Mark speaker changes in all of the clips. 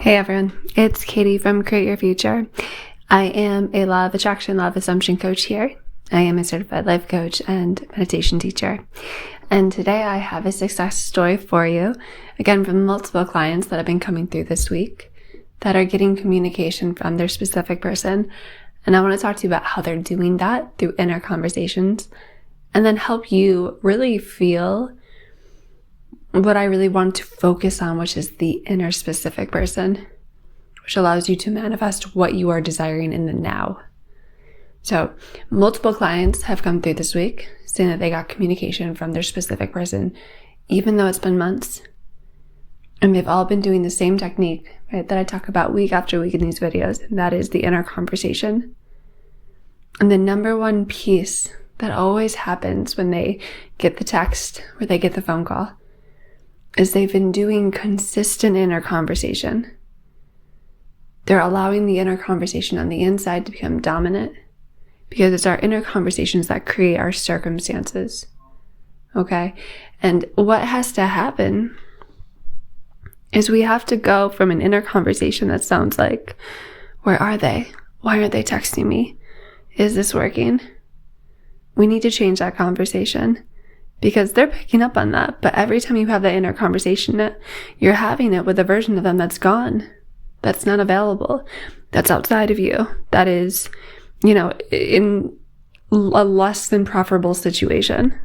Speaker 1: Hey everyone, it's Katie from Create Your Future. I am a law of attraction, law of assumption coach here. I am a certified life coach and meditation teacher. And today I have a success story for you, again from multiple clients that have been coming through this week that are getting communication from their specific person. And I want to talk to you about how they're doing that through inner conversations and then help you really feel what I really want to focus on, which is the inner specific person, which allows you to manifest what you are desiring in the now. So multiple clients have come through this week saying that they got communication from their specific person, even though it's been months. And they've all been doing the same technique, right, that I talk about week after week in these videos, and that is the inner conversation. And the number one piece that always happens when they get the text or they get the phone call is they've been doing consistent inner conversation. They're allowing the inner conversation on the inside to become dominant because it's our inner conversations that create our circumstances. Okay? And what has to happen is we have to go from an inner conversation that sounds like, where are they? Why aren't they texting me? Is this working? We need to change that conversation. Because they're picking up on that. But every time you have that inner conversation, you're having it with a version of them that's gone, that's not available, that's outside of you, that is, in a less than preferable situation.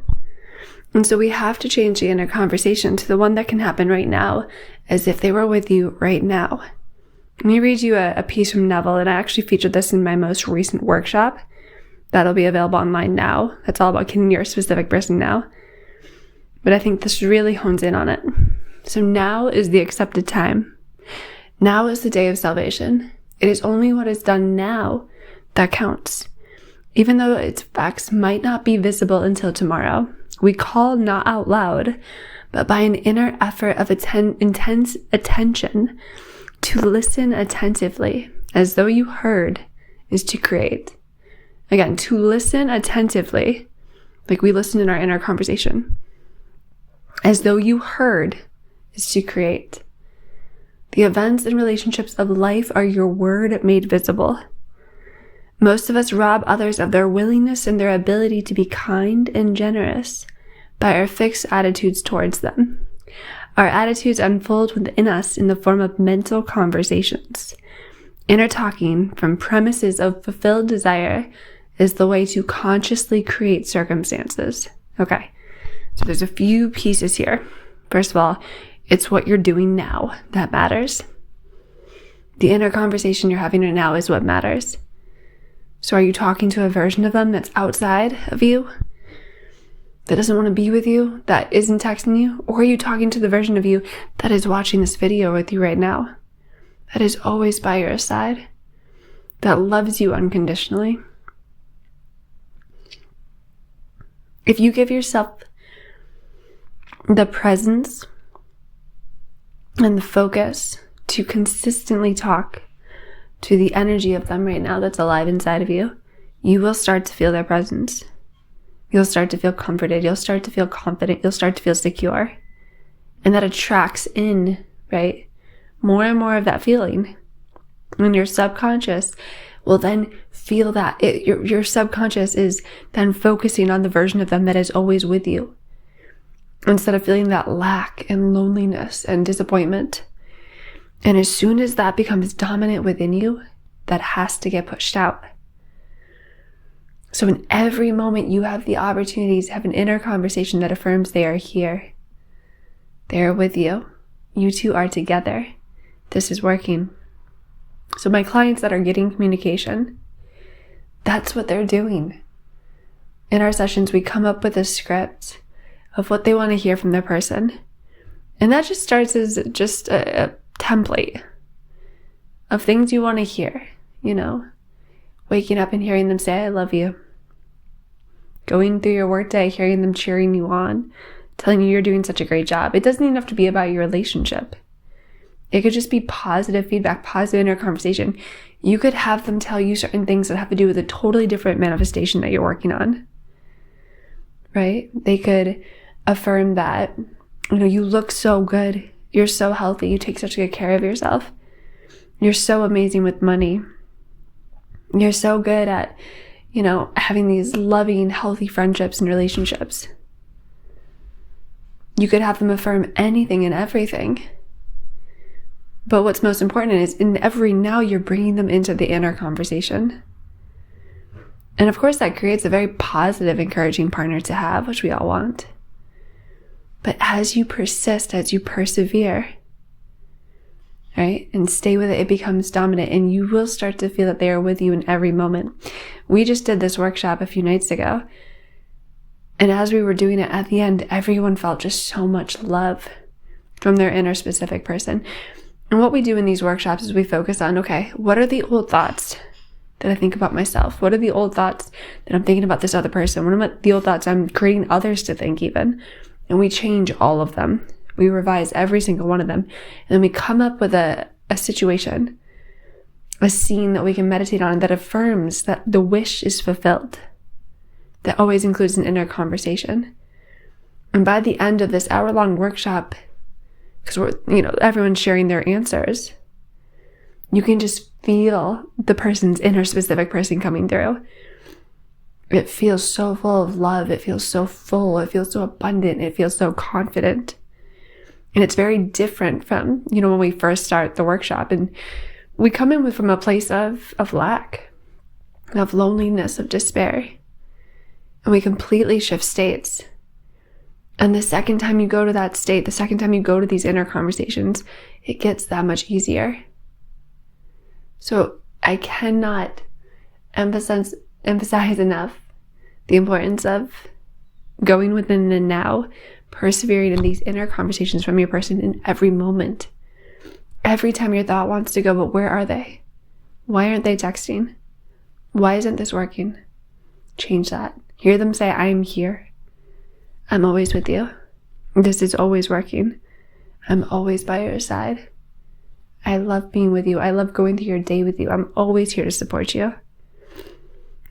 Speaker 1: And so we have to change the inner conversation to the one that can happen right now, as if they were with you right now. Let me read you a piece from Neville, and I actually featured this in my most recent workshop. That'll be available online now. That's all about getting your specific person now. But I think this really hones in on it. So now is the accepted time. Now is the day of salvation. It is only what is done now that counts. Even though its facts might not be visible until tomorrow, we call not out loud, but by an inner effort of intense attention to listen attentively, as though you heard, is to create. Again, to listen attentively, like we listen in our inner conversation, as though you heard, is to create. The events and relationships of life are your word made visible. Most of us rob others of their willingness and their ability to be kind and generous by our fixed attitudes towards them. Our attitudes unfold within us in the form of mental conversations. Inner talking from premises of fulfilled desire is the way to consciously create circumstances. Okay. So there's a few pieces here. First of all, it's what you're doing now that matters. The inner conversation you're having right now is what matters. So are you talking to a version of them that's outside of you, that doesn't want to be with you, that isn't texting you? Or are you talking to the version of you that is watching this video with you right now, that is always by your side, that loves you unconditionally? If you give yourself the presence and the focus to consistently talk to the energy of them right now that's alive inside of you, you will start to feel their presence. You'll start to feel comforted. You'll start to feel confident. You'll start to feel secure. And that attracts in, right, more and more of that feeling. And your subconscious will then feel that. Your subconscious is then focusing on the version of them that is always with you, instead of feeling that lack and loneliness and disappointment. And as soon as that becomes dominant within you, that has to get pushed out. So in every moment you have the opportunity to have an inner conversation that affirms they are here. They are with you. You two are together. This is working. So my clients that are getting communication, that's what they're doing. In our sessions, we come up with a script of what they want to hear from their person. And that just starts as just a template of things you want to hear, waking up and hearing them say, I love you. Going through your workday, hearing them cheering you on, telling you you're doing such a great job. It doesn't even have to be about your relationship. It could just be positive feedback, positive inner conversation. You could have them tell you certain things that have to do with a totally different manifestation that you're working on, right? They could affirm that, you look so good. You're so healthy. You take such good care of yourself. You're so amazing with money. You're so good at, having these loving, healthy friendships and relationships. You could have them affirm anything and everything. But what's most important is in every now you're bringing them into the inner conversation. And of course that creates a very positive, encouraging partner to have, which we all want. But as you persist, as you persevere, right, and stay with it, it becomes dominant, and you will start to feel that they are with you in every moment. We just did this workshop a few nights ago, and as we were doing it, at the end, everyone felt just so much love from their inner specific person. And what we do in these workshops is we focus on, okay, what are the old thoughts that I think about myself? What are the old thoughts that I'm thinking about this other person? What are the old thoughts I'm creating others to think even? And we change all of them. We revise every single one of them. And then we come up with a situation, a scene that we can meditate on that affirms that the wish is fulfilled. That always includes an inner conversation. And by the end of this hour-long workshop, because everyone's sharing their answers, you can just feel the person's inner specific person coming through. It feels so full of love. It feels so full. It feels so abundant. It feels so confident. And it's very different from, when we first start the workshop. And we come in from a place of lack, of loneliness, of despair. And we completely shift states. And the second time you go to that state, the second time you go to these inner conversations, it gets that much easier. So I cannot emphasize enough the importance of going within the now, persevering in these inner conversations from your person in every moment. Every time your thought wants to go, but where are they? Why aren't they texting? Why isn't this working? Change that. Hear them say, I'm here. I'm always with you. This is always working. I'm always by your side. I love being with you. I love going through your day with you. I'm always here to support you.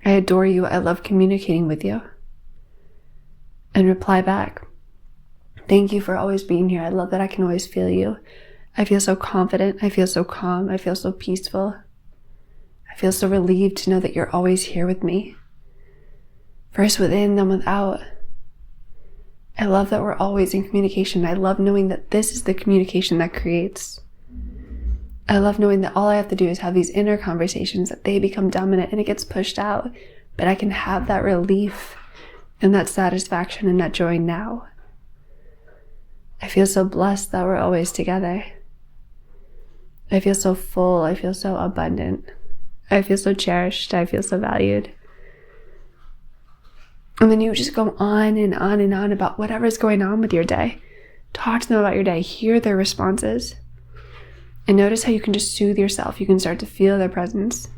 Speaker 1: I adore you. I love communicating with you. And reply back. Thank you for always being here. I love that I can always feel you. I feel so confident. I feel so calm. I feel so peaceful. I feel so relieved to know that you're always here with me. First within, then without. I love that we're always in communication. I love knowing that this is the communication that creates. I love knowing that all I have to do is have these inner conversations, that they become dominant and it gets pushed out. But I can have that relief and that satisfaction and that joy now. I feel so blessed that we're always together. I feel so full. I feel so abundant. I feel so cherished. I feel so valued. And then you just go on and on and on about whatever's going on with your day. Talk to them about your day. Hear their responses. And notice how you can just soothe yourself. You can start to feel their presence.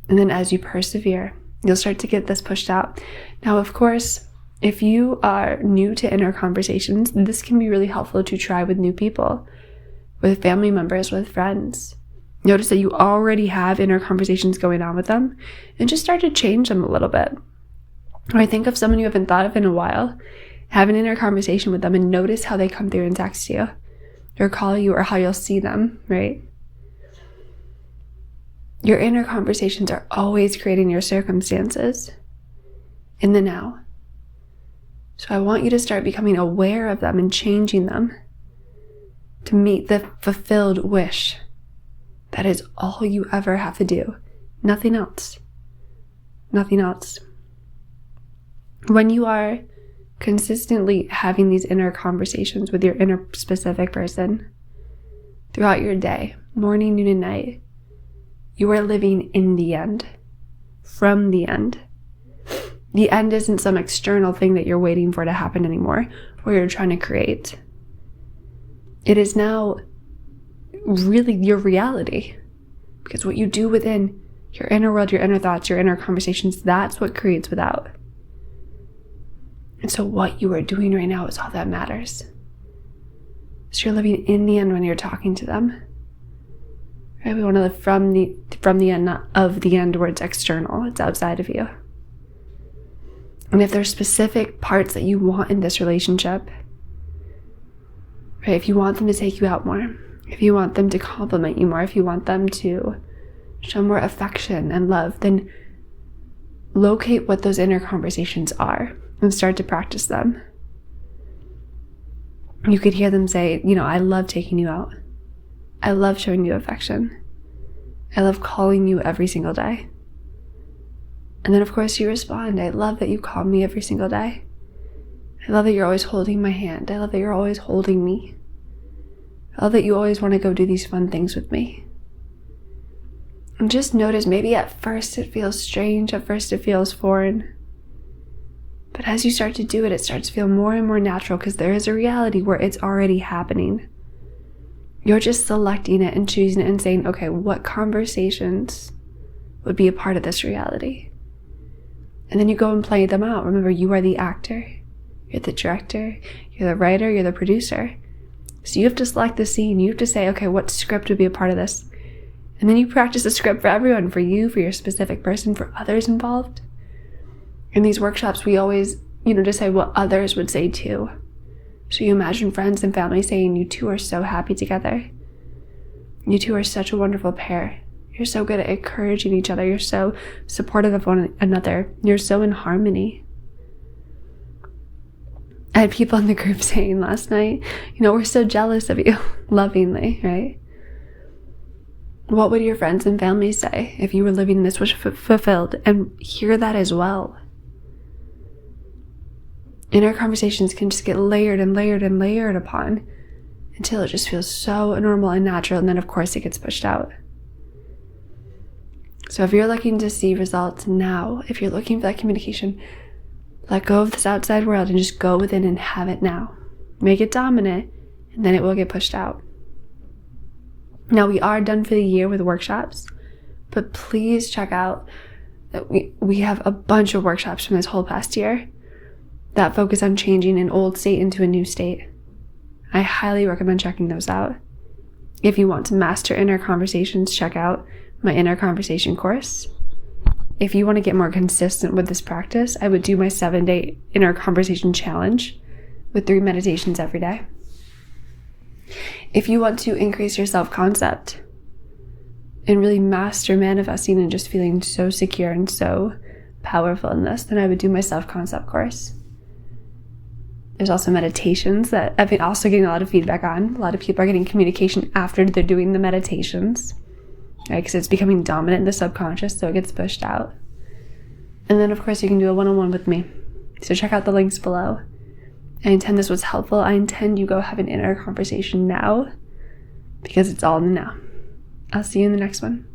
Speaker 1: And then as you persevere, you'll start to get this pushed out. Now, of course, if you are new to inner conversations, this can be really helpful to try with new people, with family members, with friends. Notice that you already have inner conversations going on with them and just start to change them a little bit. Or think of someone you haven't thought of in a while, have an inner conversation with them and notice how they come through and text you or call you or how you'll see them, right? Your inner conversations are always creating your circumstances in the now. So I want you to start becoming aware of them and changing them to meet the fulfilled wish. That is all you ever have to do. Nothing else. Nothing else. When you are consistently having these inner conversations with your inner specific person throughout your day, morning, noon, and night, you are living in the end. From the end. The end isn't some external thing that you're waiting for to happen anymore, or you're trying to create. It is now really your reality, because what you do within your inner world, your inner thoughts, your inner conversations, that's what creates without. And so what you are doing right now is all that matters. So you're living in the end when you're talking to them. Right? We want to live from the end, not of the end, where it's external, it's outside of you. And if there's specific parts that you want in this relationship, right, if you want them to take you out more, If you want them to compliment you more, if you want them to show more affection and love, then locate what those inner conversations are and start to practice them. You could hear them say, I love taking you out. I love showing you affection. I love calling you every single day. And then, of course, you respond, I love that you call me every single day. I love that you're always holding my hand. I love that you're always holding me. I love that you always want to go do these fun things with me. And just notice, maybe at first it feels strange, at first it feels foreign. But as you start to do it, it starts to feel more and more natural because there is a reality where it's already happening. You're just selecting it and choosing it and saying, okay, what conversations would be a part of this reality? And then you go and play them out. Remember, you are the actor, you're the director, you're the writer, you're the producer. So you have to select the scene. You have to say, okay, what script would be a part of this? And then you practice the script for everyone, for you, for your specific person, for others involved. In these workshops, we always, just say what others would say too. So you imagine friends and family saying, you two are so happy together. You two are such a wonderful pair. You're so good at encouraging each other. You're so supportive of one another. You're so in harmony. I had people in the group saying last night, we're so jealous of you, lovingly, right? What would your friends and family say if you were living in this wish fulfilled? And hear that as well. Inner conversations can just get layered and layered and layered upon until it just feels so normal and natural, and then of course it gets pushed out. So if you're looking to see results now, if you're looking for that communication, let go of this outside world and just go within and have it now. Make it dominant, and then it will get pushed out. Now, we are done for the year with workshops, but please check out that we have a bunch of workshops from this whole past year that focus on changing an old state into a new state. I highly recommend checking those out. If you want to master inner conversations, check out my inner conversation course. If you want to get more consistent with this practice, I would do my 7-day inner conversation challenge with 3 meditations every day. If you want to increase your self-concept and really master manifesting and just feeling so secure and so powerful in this, then I would do my self-concept course. There's also meditations that I've been also getting a lot of feedback on. A lot of people are getting communication after they're doing the meditations, right? Because it's becoming dominant in the subconscious, so it gets pushed out. And then, of course, you can do a one-on-one with me. So check out the links below. I intend this was helpful. I intend you go have an inner conversation now because it's all in the now. I'll see you in the next one.